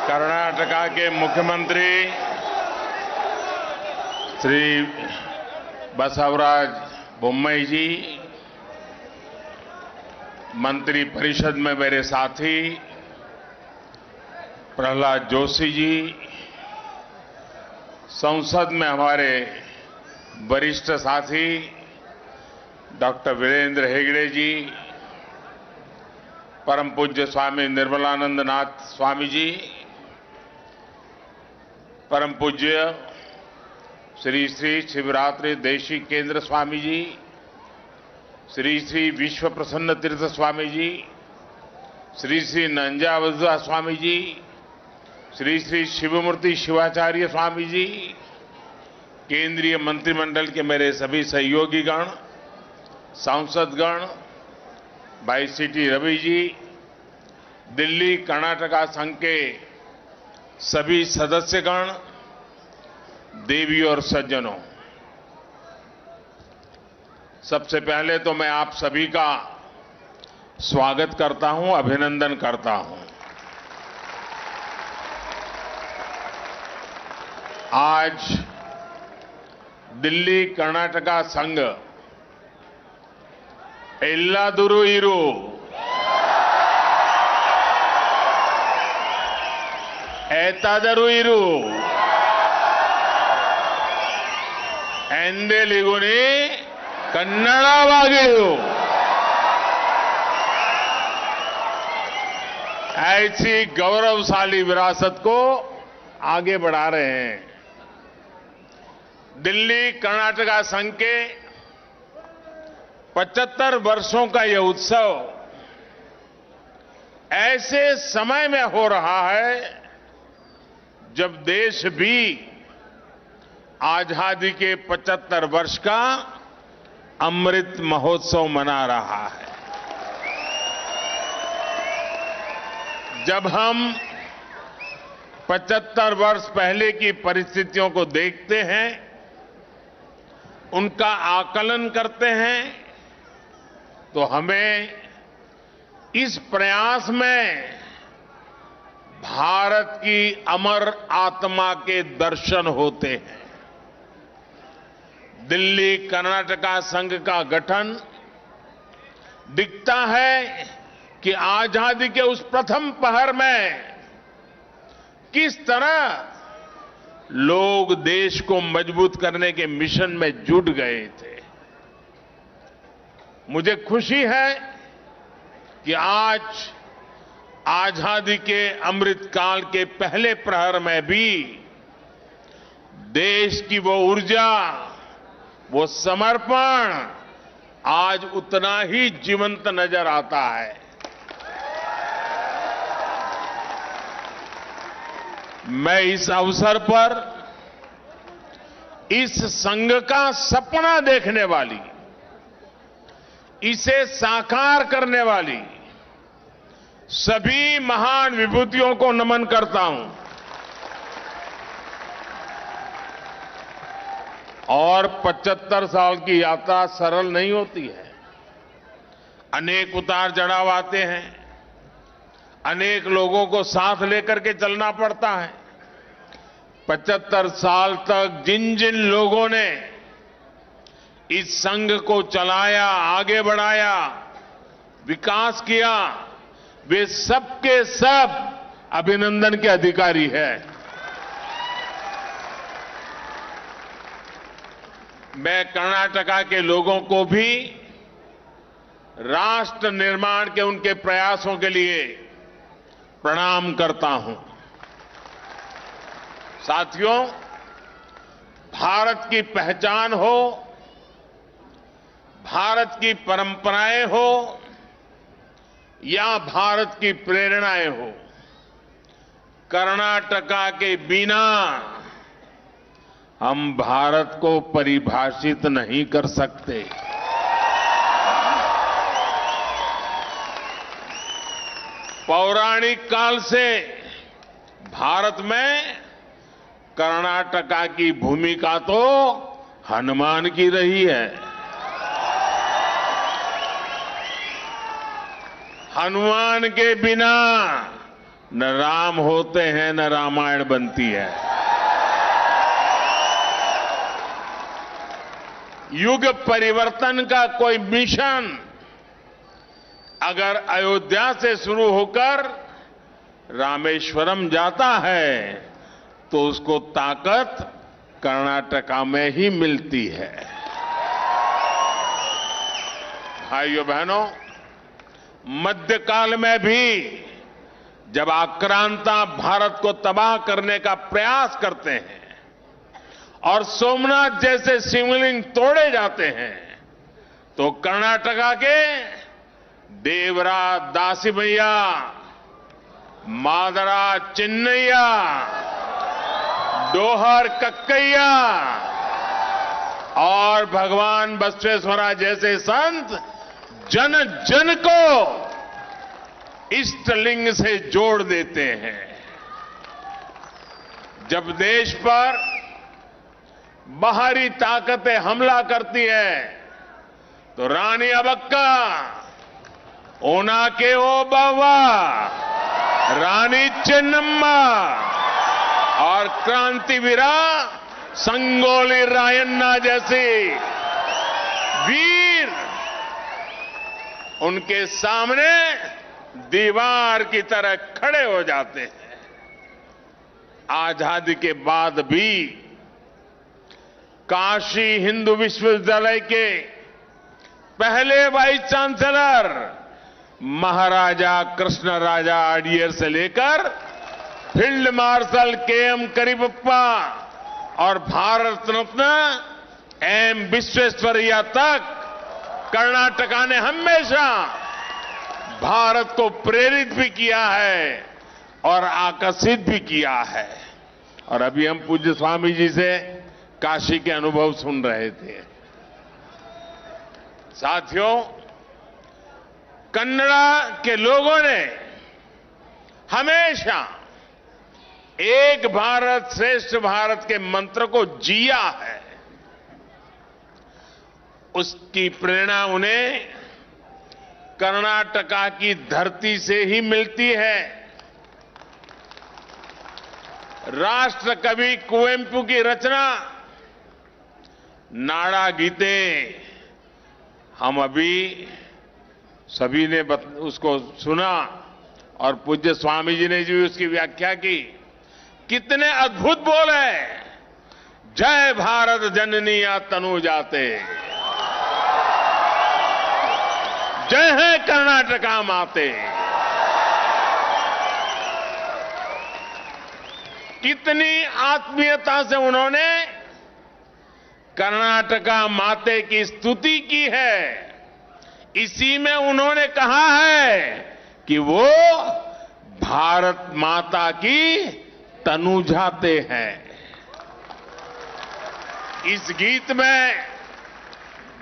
कर्नाटका के मुख्यमंत्री श्री बसवराज बोम्मई जी, मंत्री परिषद में मेरे साथी प्रहलाद जोशी जी, संसद में हमारे वरिष्ठ साथी डॉक्टर वीरेंद्र हेगड़े जी, परम पूज्य स्वामी निर्मलानंद नाथ स्वामी जी, परम पूज्य श्री श्री शिवरात्रि देशी केंद्र स्वामी जी, श्री श्री विश्व प्रसन्न तीर्थ स्वामी जी, श्री श्री नंजावजुआ स्वामी जी, श्री श्री शिवमूर्ति शिवाचार्य स्वामी जी, केंद्रीय मंत्रिमंडल के मेरे सभी सहयोगीगण, सांसदगण, भाई सीटी रवि जी, दिल्ली कर्नाटका संघ के सभी सदस्यगण, देवी और सज्जनों, सबसे पहले तो मैं आप सभी का स्वागत करता हूं, अभिनंदन करता हूं। आज दिल्ली कर्नाटका संघ एल्लादुरु इरु एतादरु इरु ಎಂದೆಲಿಗುನಿ ಕನ್ನಡವಾಗಿರು, ऐसी गौरवशाली विरासत को आगे बढ़ा रहे हैं। दिल्ली कर्नाटका संघ के 75 वर्षों का यह उत्सव ऐसे समय में हो रहा है जब देश भी आजादी के 75 वर्ष का अमृत महोत्सव मना रहा है। जब हम 75 वर्ष पहले की परिस्थितियों को देखते हैं, उनका आकलन करते हैं, तो हमें इस प्रयास में भारत की अमर आत्मा के दर्शन होते हैं। दिल्ली कर्नाटका संघ का गठन दिखता है कि आजादी के उस प्रथम पहर में किस तरह लोग देश को मजबूत करने के मिशन में जुट गए थे। मुझे खुशी है कि आज आजादी के अमृत काल के पहले प्रहर में भी देश की वो ऊर्जा, वो समर्पण आज उतना ही जीवंत नजर आता है। मैं इस अवसर पर इस संघ का सपना देखने वाली, इसे साकार करने वाली सभी महान विभूतियों को नमन करता हूं और 75 साल की यात्रा सरल नहीं होती है। अनेक उतार चढ़ाव आते हैं, अनेक लोगों को साथ लेकर के चलना पड़ता है। 75 साल तक जिन जिन लोगों ने इस संघ को चलाया, आगे बढ़ाया, विकास किया, वे सबके सब अभिनंदन के अधिकारी हैं। मैं कर्नाटका के लोगों को भी राष्ट्र निर्माण के उनके प्रयासों के लिए प्रणाम करता हूं। साथियों, भारत की पहचान हो, भारत की परंपराएं हो या भारत की प्रेरणाएं हो, कर्नाटका के बिना हम भारत को परिभाषित नहीं कर सकते। पौराणिक काल से भारत में कर्नाटका की भूमिका तो हनुमान की रही है। हनुमान के बिना न राम होते हैं न रामायण बनती है। युग परिवर्तन का कोई मिशन अगर अयोध्या से शुरू होकर रामेश्वरम जाता है तो उसको ताकत कर्नाटका में ही मिलती है। भाइयों बहनों, मध्यकाल में भी जब आक्रांता भारत को तबाह करने का प्रयास करते हैं और सोमनाथ जैसे शिवलिंग तोड़े जाते हैं तो कर्नाटका के देवरा दासिमैया, मादरा चिन्नैया, डोहर कक्कैया और भगवान बसवेश्वरा जैसे संत जन जन को इष्टलिंग से जोड़ देते हैं। जब देश पर बाहरी ताकतें हमला करती है तो रानी अबक्का, ओनाके ओबावा, रानी चेन्नम्मा और क्रांतिवीरा संगोली रायन्ना जैसे वीर उनके सामने दीवार की तरह खड़े हो जाते हैं। आजादी के बाद भी काशी हिंदू विश्वविद्यालय के पहले वाइस चांसलर महाराजा कृष्णराजा अडियर से लेकर फील्ड मार्शल के.एम. करीबप्पा और भारत रत्न एम. विश्वेश्वरैया तक कर्नाटका ने हमेशा भारत को प्रेरित भी किया है और आकर्षित भी किया है। और अभी हम पूज्य स्वामी जी से काशी के अनुभव सुन रहे थे। साथियों, कन्नड़ा के लोगों ने हमेशा एक भारत श्रेष्ठ भारत के मंत्र को जिया है। उसकी प्रेरणा उन्हें कर्नाटका की धरती से ही मिलती है। राष्ट्र कवि कुवेंपु की रचना नाड़ा गीते हम अभी सभी ने उसको सुना और पूज्य स्वामी जी ने भी उसकी व्याख्या की। कितने अद्भुत बोल है। जय भारत जननी या तनु जाते, जय है कर्नाटका माते। कितनी आत्मीयता से उन्होंने कर्नाटका माते की स्तुति की है। इसी में उन्होंने कहा है कि वो भारत माता की तनु जाते हैं। इस गीत में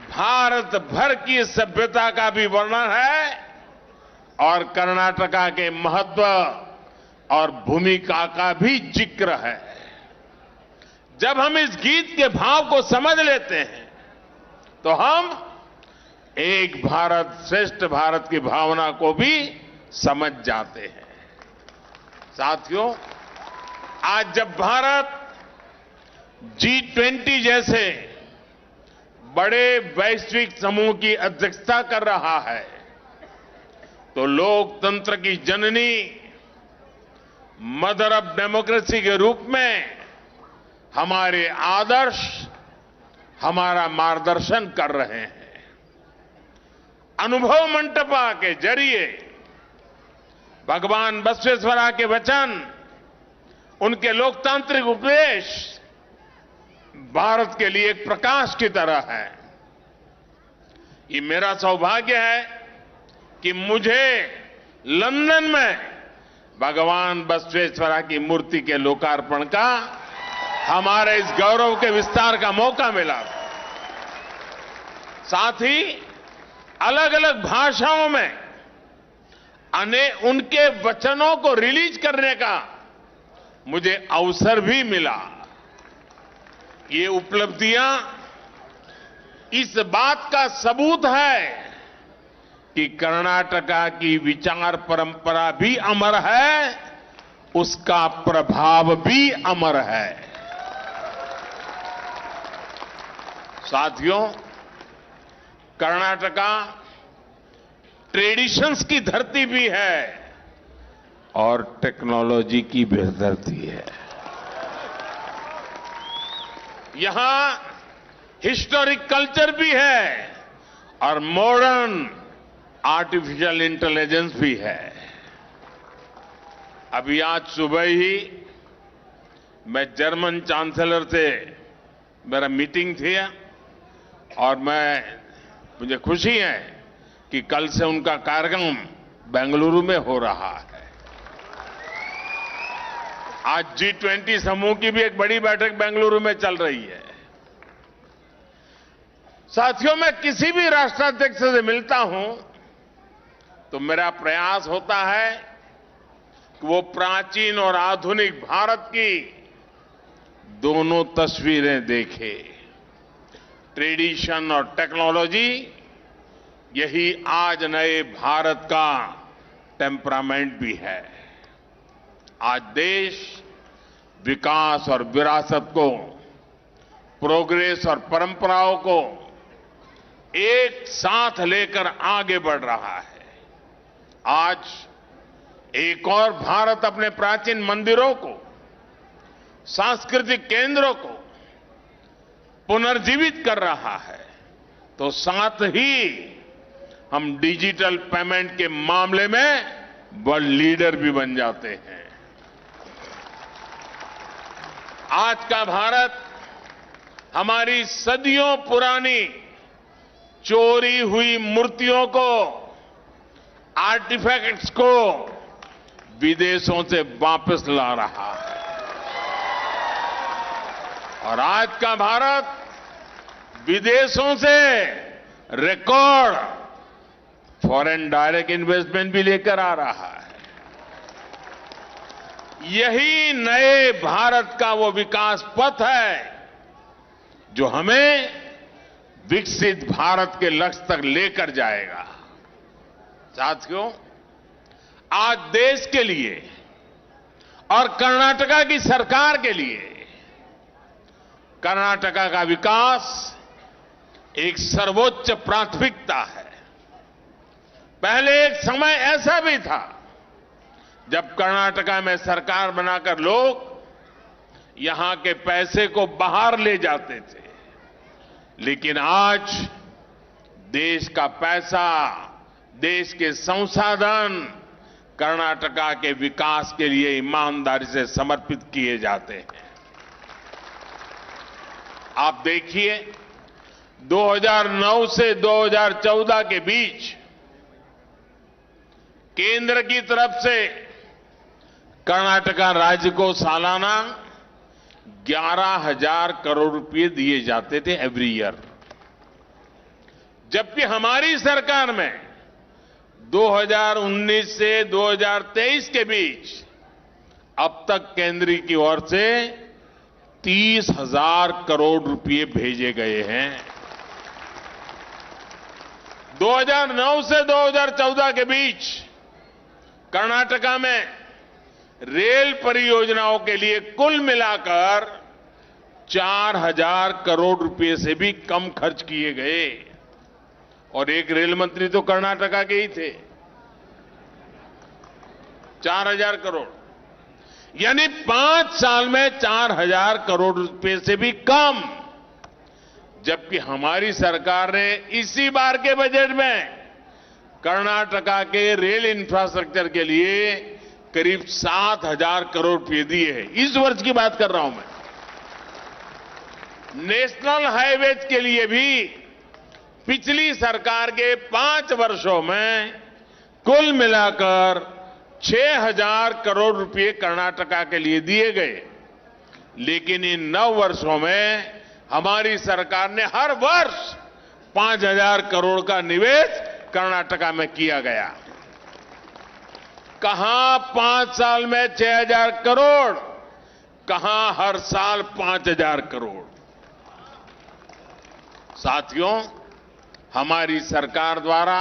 भारत भर की सभ्यता का भी वर्णन है और कर्नाटका के महत्व और भूमिका का भी जिक्र है। जब हम इस गीत के भाव को समझ लेते हैं तो हम एक भारत श्रेष्ठ भारत की भावना को भी समझ जाते हैं। साथियों, आज जब भारत G20 जैसे बड़े वैश्विक समूह की अध्यक्षता कर रहा है तो लोकतंत्र की जननी, मदर ऑफ डेमोक्रेसी के रूप में हमारे आदर्श हमारा मार्गदर्शन कर रहे हैं। अनुभव मंटपा के जरिए भगवान बसवेश्वरा के वचन, उनके लोकतांत्रिक उपदेश भारत के लिए एक प्रकाश की तरह है। ये मेरा सौभाग्य है कि मुझे लंदन में भगवान बसवेश्वरा की मूर्ति के लोकार्पण का, हमारे इस गौरव के विस्तार का मौका मिला। साथ ही अलग अलग भाषाओं में उनके वचनों को रिलीज करने का मुझे अवसर भी मिला। ये उपलब्धियां इस बात का सबूत है कि कर्नाटका की विचार परंपरा भी अमर है उसका प्रभाव भी अमर है। साथियों, कर्नाटका ट्रेडिशंस की धरती भी है और टेक्नोलॉजी की भी धरती है। यहां हिस्टोरिक कल्चर भी है और मॉडर्न आर्टिफिशियल इंटेलिजेंस भी है। अभी आज सुबह ही मैं जर्मन चांसलर से मेरा मीटिंग थी और मुझे खुशी है कि कल से उनका कार्यक्रम बेंगलुरु में हो रहा है। आज G20 समूह की भी एक बड़ी बैठक बेंगलुरु में चल रही है। साथियों, मैं किसी भी राष्ट्राध्यक्ष से मिलता हूं तो मेरा प्रयास होता है कि वो प्राचीन और आधुनिक भारत की दोनों तस्वीरें देखे। ट्रेडिशन और टेक्नोलॉजी, यही आज नए भारत का टेम्परामेंट भी है। आज देश विकास और विरासत को, प्रोग्रेस और परंपराओं को एक साथ लेकर आगे बढ़ रहा है। आज एक और भारत अपने प्राचीन मंदिरों को, सांस्कृतिक केंद्रों को पुनर्जीवित कर रहा है, तो साथ ही हम डिजिटल पेमेंट के मामले में वर्ल्ड लीडर भी बन जाते हैं। आज का भारत हमारी सदियों पुरानी चोरी हुई मूर्तियों को, आर्टिफैक्ट्स को विदेशों से वापस ला रहा है। और आज का भारत विदेशों से रिकॉर्ड फॉरेन डायरेक्ट इन्वेस्टमेंट भी लेकर आ रहा है। यही नए भारत का वो विकास पथ है जो हमें विकसित भारत के लक्ष्य तक लेकर जाएगा। साथियों, आज देश के लिए और कर्नाटका की सरकार के लिए कर्नाटका का विकास एक सर्वोच्च प्राथमिकता है। पहले एक समय ऐसा भी था जब कर्नाटका में सरकार बनाकर लोग यहां के पैसे को बाहर ले जाते थे, लेकिन आज देश का पैसा, देश के संसाधन कर्नाटका के विकास के लिए ईमानदारी से समर्पित किए जाते हैं। आप देखिए, 2009 से 2014 के बीच केंद्र की तरफ से कर्नाटका राज्य को सालाना 11,000 करोड़ रुपए दिए जाते थे एवरी ईयर, जबकि हमारी सरकार में 2019 से 2023 के बीच अब तक केंद्र की ओर से 30,000 करोड़ रुपए भेजे गए हैं। 2009 से 2014 के बीच कर्नाटका में रेल परियोजनाओं के लिए कुल मिलाकर 4,000 करोड़ रुपए से भी कम खर्च किए गए, और एक रेल मंत्री तो कर्नाटका के ही थे। 4,000 करोड़, यानी 5 साल में 4,000 करोड़ रुपए से भी कम। जबकि हमारी सरकार ने इसी बार के बजट में कर्नाटका के रेल इंफ्रास्ट्रक्चर के लिए करीब 7,000 करोड़ रुपए दिए हैं। इस वर्ष की बात कर रहा हूं मैं। नेशनल हाईवेज के लिए भी पिछली सरकार के 5 वर्षों में कुल मिलाकर 6,000 करोड़ रुपए कर्नाटका के लिए दिए गए, लेकिन इन 9 वर्षों में हमारी सरकार ने हर वर्ष 5,000 करोड़ का निवेश कर्नाटका में किया गया। कहां 5 साल में 6,000 करोड़, कहां हर साल 5,000 करोड़। साथियों, हमारी सरकार द्वारा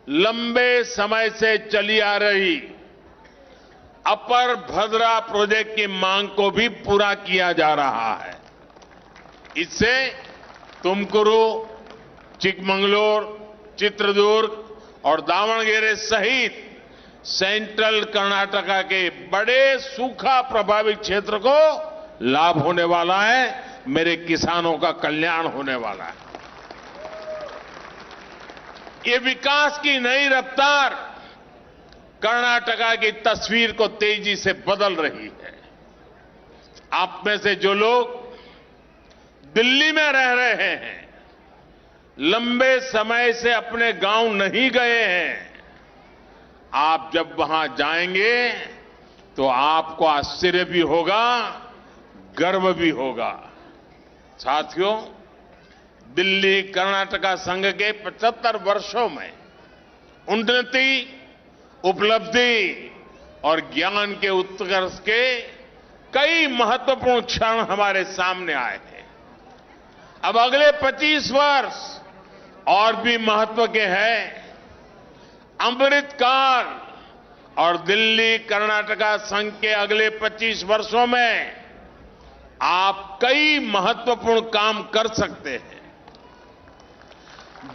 लंबे समय से चली आ रही अपर भद्रा प्रोजेक्ट की मांग को भी पूरा किया जा रहा है। इससे तुमकुरु, चिकमंगलूर, चित्रदुर्ग और दावणगेरे सहित सेंट्रल कर्नाटका के बड़े सूखा प्रभावित क्षेत्र को लाभ होने वाला है। मेरे किसानों का कल्याण होने वाला है। ये विकास की नई रफ्तार कर्नाटका की तस्वीर को तेजी से बदल रही है। आप में से जो लोग दिल्ली में रह रहे हैं, लंबे समय से अपने गांव नहीं गए हैं, आप जब वहां जाएंगे तो आपको आश्चर्य भी होगा, गर्व भी होगा। साथियों, दिल्ली कर्नाटका संघ के 75 वर्षों में उन्नति, उपलब्धि और ज्ञान के उत्कर्ष के कई महत्वपूर्ण क्षण हमारे सामने आए हैं। अब अगले 25 वर्ष और भी महत्व के हैं। अमृतकाल और दिल्ली कर्नाटका संघ के अगले 25 वर्षों में आप कई महत्वपूर्ण काम कर सकते हैं।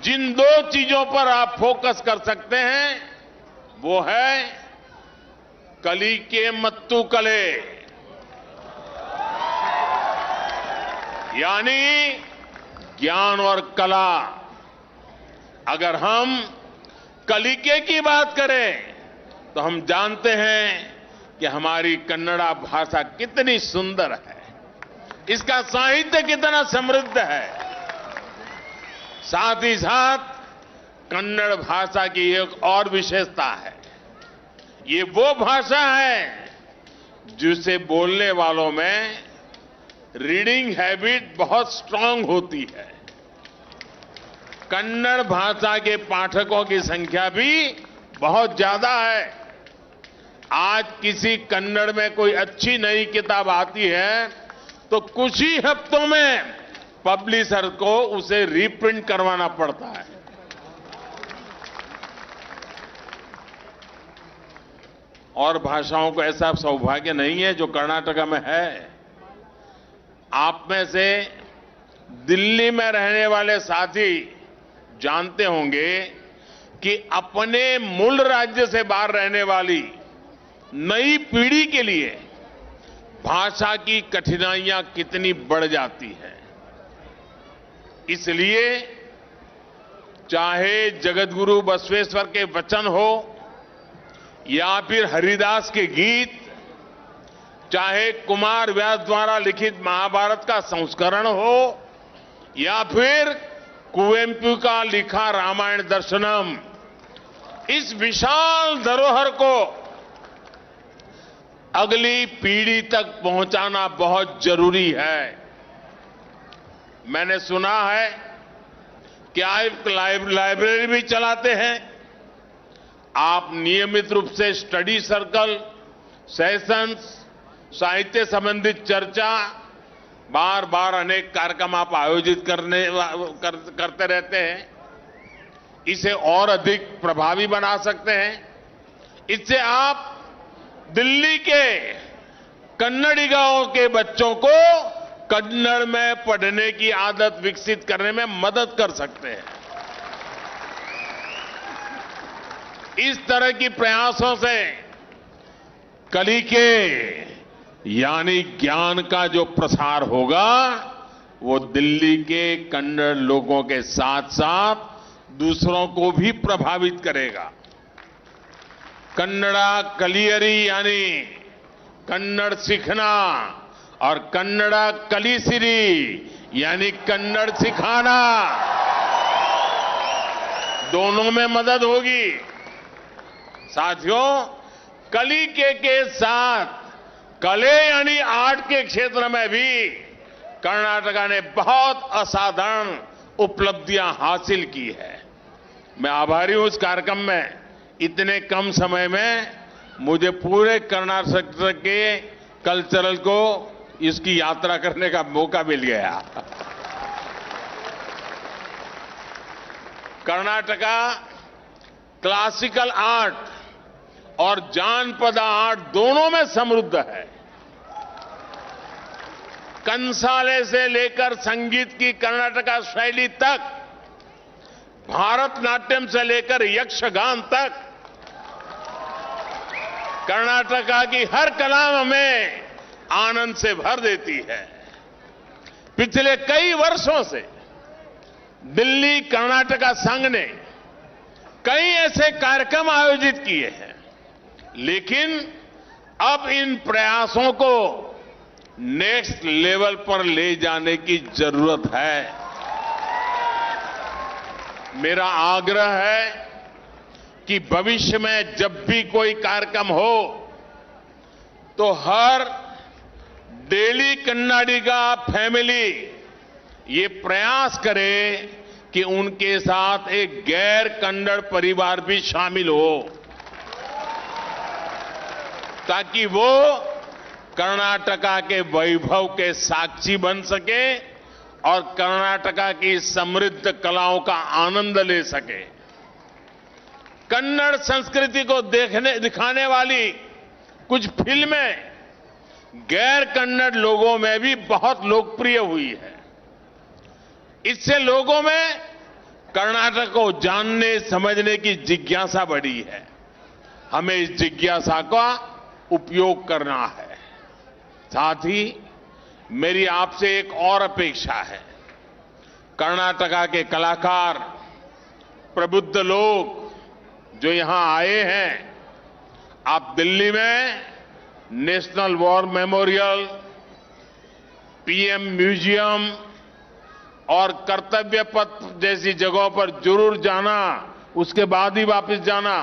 जिन दो चीजों पर आप फोकस कर सकते हैं वो है कली के मत्तू कले, यानी ज्ञान और कला। अगर हम कलिके की बात करें तो हम जानते हैं कि हमारी कन्नड़ा भाषा कितनी सुंदर है, इसका साहित्य कितना समृद्ध है। साथ ही साथ कन्नड़ भाषा की एक और विशेषता है, ये वो भाषा है जिसे बोलने वालों में रीडिंग हैबिट बहुत स्ट्रांग होती है। कन्नड़ भाषा के पाठकों की संख्या भी बहुत ज्यादा है। आज किसी कन्नड़ में कोई अच्छी नई किताब आती है तो कुछ ही हफ्तों में पब्लिशर को उसे रीप्रिंट करवाना पड़ता है। और भाषाओं को ऐसा सौभाग्य नहीं है जो कर्नाटका में है। आप में से दिल्ली में रहने वाले साथी जानते होंगे कि अपने मूल राज्य से बाहर रहने वाली नई पीढ़ी के लिए भाषा की कठिनाइयां कितनी बढ़ जाती है। इसलिए चाहे जगतगुरु बसवेश्वर के वचन हो या फिर हरिदास के गीत, चाहे कुमार व्यास द्वारा लिखित महाभारत का संस्करण हो या फिर कुवेंपु का लिखा रामायण दर्शनम, इस विशाल धरोहर को अगली पीढ़ी तक पहुंचाना बहुत जरूरी है। मैंने सुना है कि आप लाइब्रेरी भी चलाते हैं। आप नियमित रूप से स्टडी सर्कल, सेशंस, साहित्य संबंधित चर्चा, बार बार अनेक कार्यक्रम आप आयोजित करते रहते हैं। इसे और अधिक प्रभावी बना सकते हैं। इससे आप दिल्ली के कन्नड़िगांव के बच्चों को कन्नड़ में पढ़ने की आदत विकसित करने में मदद कर सकते हैं। इस तरह की प्रयासों से कलिके यानी ज्ञान का जो प्रसार होगा वो दिल्ली के कन्नड़ लोगों के साथ साथ दूसरों को भी प्रभावित करेगा। कन्नड़ा कलियरी यानी कन्नड़ सीखना और कन्नड़ा कलिसिरी यानी कन्नड़ सिखाना, दोनों में मदद होगी। साथियों, कलिके के साथ कले यानी आर्ट के क्षेत्र में भी कर्नाटका ने बहुत असाधारण उपलब्धियां हासिल की है। मैं आभारी हूं इस कार्यक्रम में इतने कम समय में मुझे पूरे कर्नाटक के कल्चरल को इसकी यात्रा करने का मौका मिल गया। कर्नाटका क्लासिकल आर्ट और जानपदा आर्ट दोनों में समृद्ध है। कंसाले से लेकर संगीत की कर्नाटका शैली तक, भारतनाट्यम से लेकर यक्षगान तक, कर्नाटका की हर कला हमें आनंद से भर देती है। पिछले कई वर्षों से दिल्ली कर्नाटका संघ ने कई ऐसे कार्यक्रम आयोजित किए हैं, लेकिन अब इन प्रयासों को नेक्स्ट लेवल पर ले जाने की जरूरत है। मेरा आग्रह है कि भविष्य में जब भी कोई कार्यक्रम हो तो हर डेली कन्नाडिगा फैमिली ये प्रयास करे कि उनके साथ एक गैर कन्नड़ परिवार भी शामिल हो, ताकि वो कर्नाटका के वैभव के साक्षी बन सके और कर्नाटका की समृद्ध कलाओं का आनंद ले सके। कन्नड़ संस्कृति को दिखाने वाली कुछ फिल्में गैर कन्नड़ लोगों में भी बहुत लोकप्रिय हुई है। इससे लोगों में कर्नाटक को जानने समझने की जिज्ञासा बढ़ी है। हमें इस जिज्ञासा का उपयोग करना है। साथ ही मेरी आपसे एक और अपेक्षा है। कर्नाटका के कलाकार, प्रबुद्ध लोग जो यहां आए हैं, आप दिल्ली में national war memorial, PM museum और कर्तव्य पथ जैसी जगहों पर जरूर जाना, उसके बाद ही वापस जाना।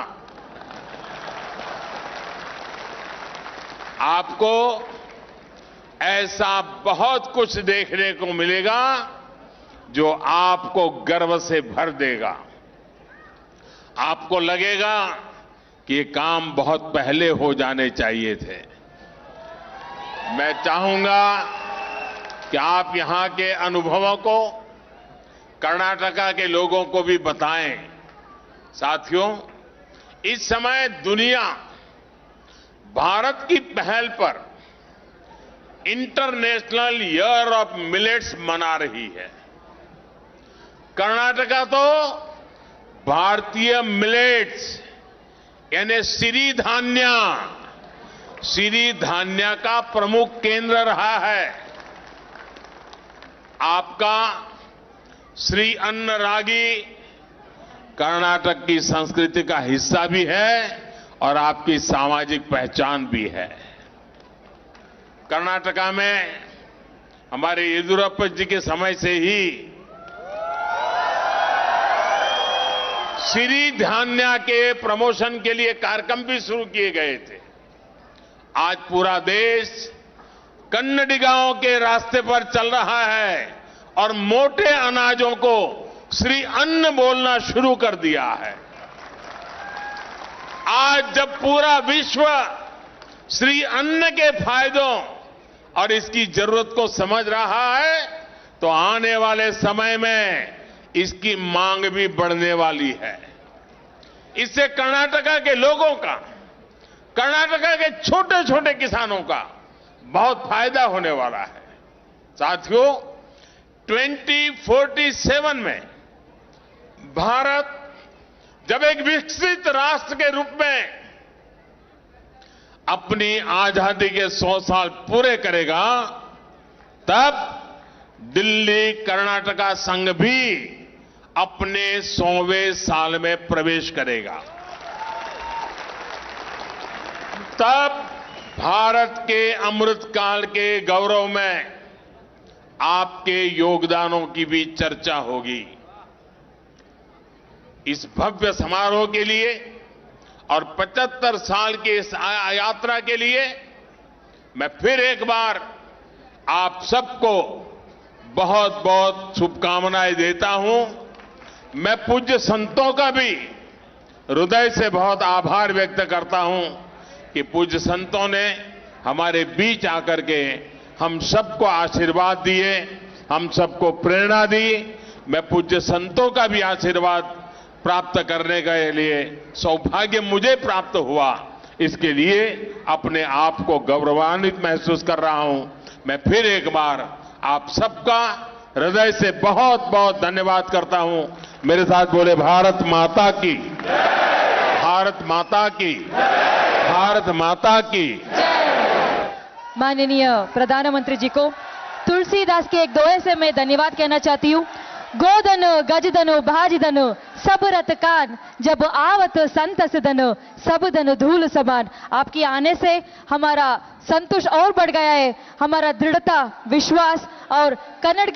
आपको ऐसा बहुत कुछ देखने को मिलेगा जो आपको गर्व से भर देगा। आपको लगेगा कि ये काम बहुत पहले हो जाने चाहिए थे। मैं चाहूंगा कि आप यहां के अनुभवों को कर्नाटका के लोगों को भी बताएं। साथियों, इस समय दुनिया भारत की पहल पर इंटरनेशनल ईयर ऑफ मिलेट्स मना रही है। कर्नाटका तो भारतीय मिलेट्स यानी सिरी धान्य का प्रमुख केंद्र रहा है। आपका श्री अन्न रागी कर्नाटक की संस्कृति का हिस्सा भी है और आपकी सामाजिक पहचान भी है। कर्नाटका में हमारे येदियुरप्पा जी के समय से ही सिरी धान्य के प्रमोशन के लिए कार्यक्रम भी शुरू किए गए थे। आज पूरा देश कन्नडिगाओं के रास्ते पर चल रहा है और मोटे अनाजों को श्री अन्न बोलना शुरू कर दिया है। आज जब पूरा विश्व श्री अन्न के फायदों और इसकी जरूरत को समझ रहा है, तो आने वाले समय में इसकी मांग भी बढ़ने वाली है। इससे कर्नाटका के लोगों का, कर्नाटका के छोटे छोटे किसानों का बहुत फायदा होने वाला है। साथियों, 2047 में भारत जब एक विकसित राष्ट्र के रूप में अपनी आजादी के 100 साल पूरे करेगा, तब दिल्ली कर्नाटका संघ भी अपने 100वें साल में प्रवेश करेगा। तब भारत के अमृतकाल के गौरव में आपके योगदानों की भी चर्चा होगी। इस भव्य समारोह के लिए और 75 साल की इस यात्रा के लिए मैं फिर एक बार आप सबको बहुत बहुत शुभकामनाएं देता हूं। मैं पूज्य संतों का भी हृदय से बहुत आभार व्यक्त करता हूं कि पूज्य संतों ने हमारे बीच आकर के हम सबको आशीर्वाद दिए, हम सबको प्रेरणा दी। मैं पूज्य संतों का भी आशीर्वाद प्राप्त करने के लिए सौभाग्य मुझे प्राप्त हुआ, इसके लिए अपने आप को गौरवान्वित महसूस कर रहा हूं। मैं फिर एक बार आप सबका हृदय से बहुत बहुत धन्यवाद करता हूं। मेरे साथ बोले भारत माता की, भारत माता की, भारत माता की। माननीय प्रधानमंत्री जी को तुलसीदास के एक दोहे से मैं धन्यवाद कहना चाहती हूँ। गोधन गजधन भाजधन सब रत कान, जब आवत संतस धन सब धन धूल समान। आपकी आने से हमारा संतोष और बढ़ गया है, हमारा दृढ़ता, विश्वास और कन्नड़ की